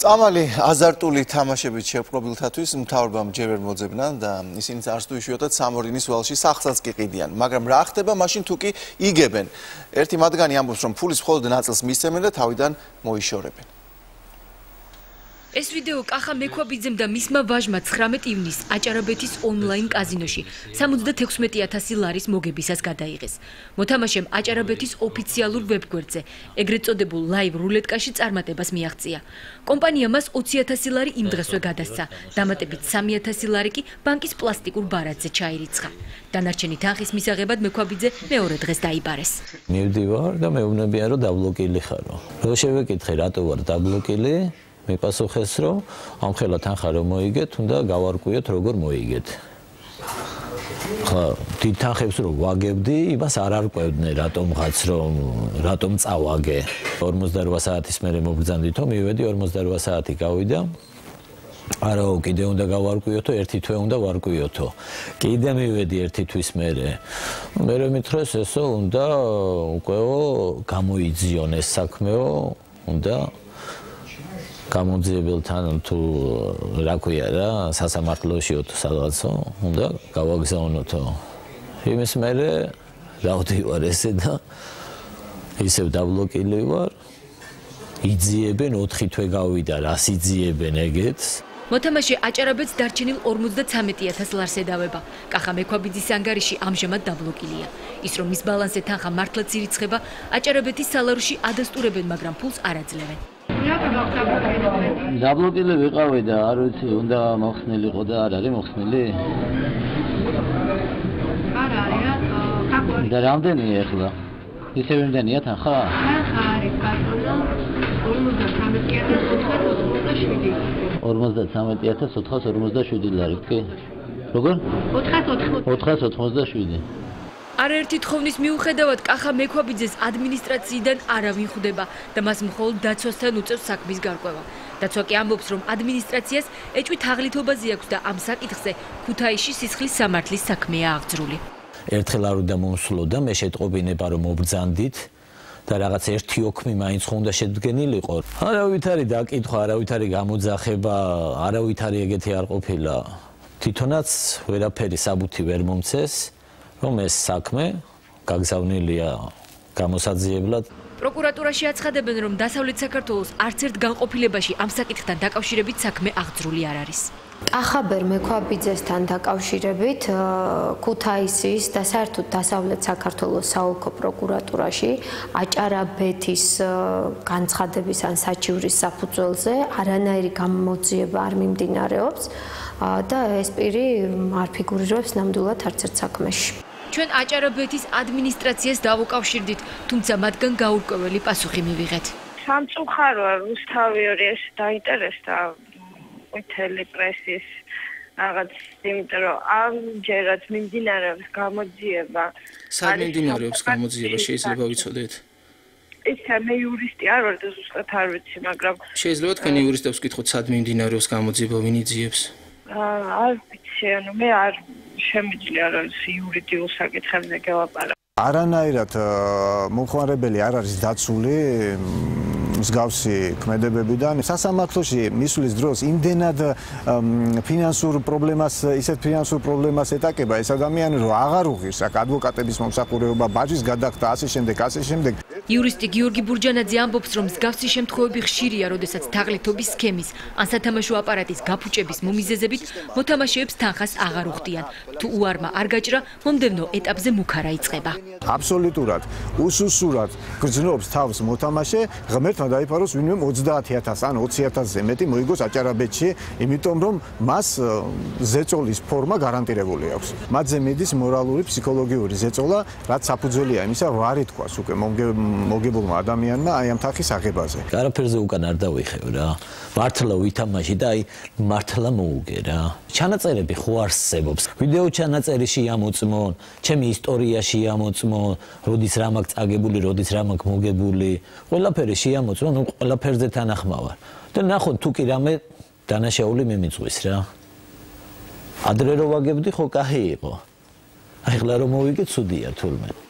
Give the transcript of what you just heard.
წამალი აზარტული თამაშებით შეპყრობილთათვის მთავრობამ ჯერ ვერ მოძებნან და ისინი არც თუ იშვიათად სამორინის ვალში სახსაც კი ყიდიან, მაგრამ რა ხდება მაშინ თუ კი იგებენ? ერთი მათგანი ამბობს, რომ ფულის მხოლოდ ნაწილს მისცემენ და თავიდან მოიშორებენ. ეს ვიდეო კახა მექვაბიძემ და მისმა ვაჟმა 19 ივნისს აჭარაბეთის ონლაინ კაზინოში 76,000 ლარის მოგებისას გადაიღეს. მოთამაშემ აჭარაბეთის ოფიციალურ ვებგვერდზე, ეგრეთ წოდებულ ლაივ რულეტკაში წარმატებას მიაღწია. კომპანია მას 20,000 ლარი იმ დღესვე გადასცა, დამატებით 3,000 ლარი კი ბანკის პლასტიკურ ბარათზე ჩაირიცხა. დანარჩენი თანხის მისაღებად მექვაბიძე მეორე დღეს დაიბარეს. მივდივარ და მეუბნებიან, რომ დაბლოკილი ხარო. რო შევეკითხე, რატო ვარ დაბლოკილი? მიპასუხეს, რომ ამ ხელა თანხა რომ მოიგეთ, უნდა გავარკვიოთ როგორ მოიგეთ. ხა, დიდ თანხებს რომ ვაგებდი, იმას არ არკვევდნენ, რატომღაც რომ რატომ წავაგე. 48 საათის მერე მობრძანდითო, მივედი 48 საათი გავიდა. არა, კიდე უნდა გავარკვიოთო, ერთი თვე უნდა ვარკვიოთო. კიდე მივედი ერთი თვის მერე. მერე მითხრეს, ესო უნდა უკეო გამოიძიონ ეს საქმეო, უნდა გამოძიებელთან თუ რა ქვია რა სასამართლოშიო თუ სადღაცო უნდა გავაგზავნოთო. იმის მერე დავდივარ ესე და ისევ დაბლოკილი ვარ. იძიებენ 4 თვე გავიდა, რას იძიებენ ეგეთს. მოთამაშე აჭარაბეთს დარჩენილ 53,000 ლარს ედავება. კახა მექვაბიძის ანგარიში ამჟამად დაბლოკილია. ის რომ მის ბალანსზე თანხა მართლაც ირიცხება, აჭარაბეთის სალაროში ადასტურებენ, მაგრამ ფულს არ აძლევენ. დაბლოკილი ვიყავი და არ ვიცი, უნდა მოხსნილიყო და არ არის მოხსნილი. არ არის, და რამდენია ახლა? ისევ იმდენია თანხა? თანხა არის კარტონა 53,447 ლარი, კი? როგორ? 487. არაერთი თხოვნის მიუხედავად კახა მექვაბიძეს ადმინისტრაციიდან არავინ ხვდება და მას მხოლოდ დაცვასთან უწევს საქმის გარკვევა. დაცვა კი ამბობს, რომ ადმინისტრაციას ეჭვი თაღლითობაზე აქვს და ამ საკითხზე ქუთაისში სისხლის სამართლის საქმეა აღძრული. ერთხელ არ უნდა მომსვლოდა, მე შეტყობინება რომ მობრძანდით და რაღაც ერთი ოქმი მაინც უნდა შედგენილიყო. არავით არის დაკითხვა, არავით არის გამოძახება, არავით არის ეგეთი არ ყოფილა. თვითონაც ვერაფერი საბუთი ვერ მომცეს. რომ ეს საქმე გაგზავნილია გამოსაძიებლად. პროკურატურაში აცხადებენ, რომ დასავლეთ საქართველოს არც ერთ განყოფილებაში ამ საკითხთან დაკავშირებით საქმე აღძრული არ არის. კახაბერ მექვაბიძესთან დაკავშირებით ქუთაისის და საერთოდ დასავლეთ საქართველოს საოლქო პროკურატურაში აჭარაბეთის განცხადების ან საჩივრის საფუძველზე არანაირი გამოძიება არ მიმდინარეობს და ეს პირი არ ფიგურირებს ნამდვილად არც ერთ საქმეში. ჩვენ აჭარაბეთის ადმინისტრაციას დავუკავშირდით, თუმცა მათგან გაურკვეველი პასუხი მივიღეთ. სამწუხაროა, რუსთავი ეს დაინტერესდა ყვითელი პრესის რაღაც, იმიტომ რომ ამჯერად მიმდინარეობს გამოძიება. სად მიმდინარეობს გამოძიება, შეიძლება ვიცოდეთ? ისა მე იურისტი არ ვარ და ზუსტად არ ვიცი, მაგრამ შეიძლება თქვენი იურისტებს ვკითხოთ, სად მიმდინარეობს გამოძიება, ვინ იძიებს? არ ვიცი, ანუ მე არ შემიძლია რომ იურიდიულ საკითხებზე გელაპარაკო. არანაირად მომხმარებელი არ არის დაცული მსგავსი ქმედებებიდან. სასამართლოში მისვლის დროს იმდენად ფინანსურ პრობლემას ეტაკება ეს ადამიანი, რომ აღარ უღირს აქ ადვოკატების მომსახურება, ბაჟის გადახდა, ასე შემდეგ. იურისტი გიორგი ბურჯანაძე ამბობს, რომ მსგავსი შემთხვევები ხშირია, როდესაც თაღლითობის სქემის ან სათამაშო აპარატის გაფუჭების მომიზეზებით მოთამაშეებს თანხას აღარ უხდიან. თუ უარმა არ გაჭრა, მომდევნო ეტაპზე მუქარა იწყება. აბსოლუტურად უსუსურად გრძნობს თავს მოთამაშე, ღმერთმა დაიფაროს ვინმე 30,000 ან 20,000-ზე მეტი მოიგოს აჭარაბეთში, იმიტომ რომ მას ზეწოლის ფორმა გარანტირებული აქვს. მათზე მიდის მორალური, ფსიქოლოგიური ზეწოლა, რაც საფუძველია იმისა, ვარ ითქვას უკვე მოგებულმა ადამიანმა აი ამ თანხის აღებაზე. არაფერზე უკან არ დავიხევ რა. მართლა ვითამაში და აი მართლა მოუგე რა. ჩანაწერები ხო არსებობს. ვიდეო ჩანაწერი შეამოწმონ, ჩემი ისტორია შეამოწმონ, როდის რა მაქვს წაგებული, როდის რა მაქვს მოგებული. ყველაფერი შეამოწმონ, ნუ ყველაფერზე თანახმავარ. და ნახოთ თუ კი რამე დანაშაული მიმიწვის რა. ადრე რო ვაგებდი ხო კაი იყო. აი ხლა რომ მოვიგე ცუდია თურმე.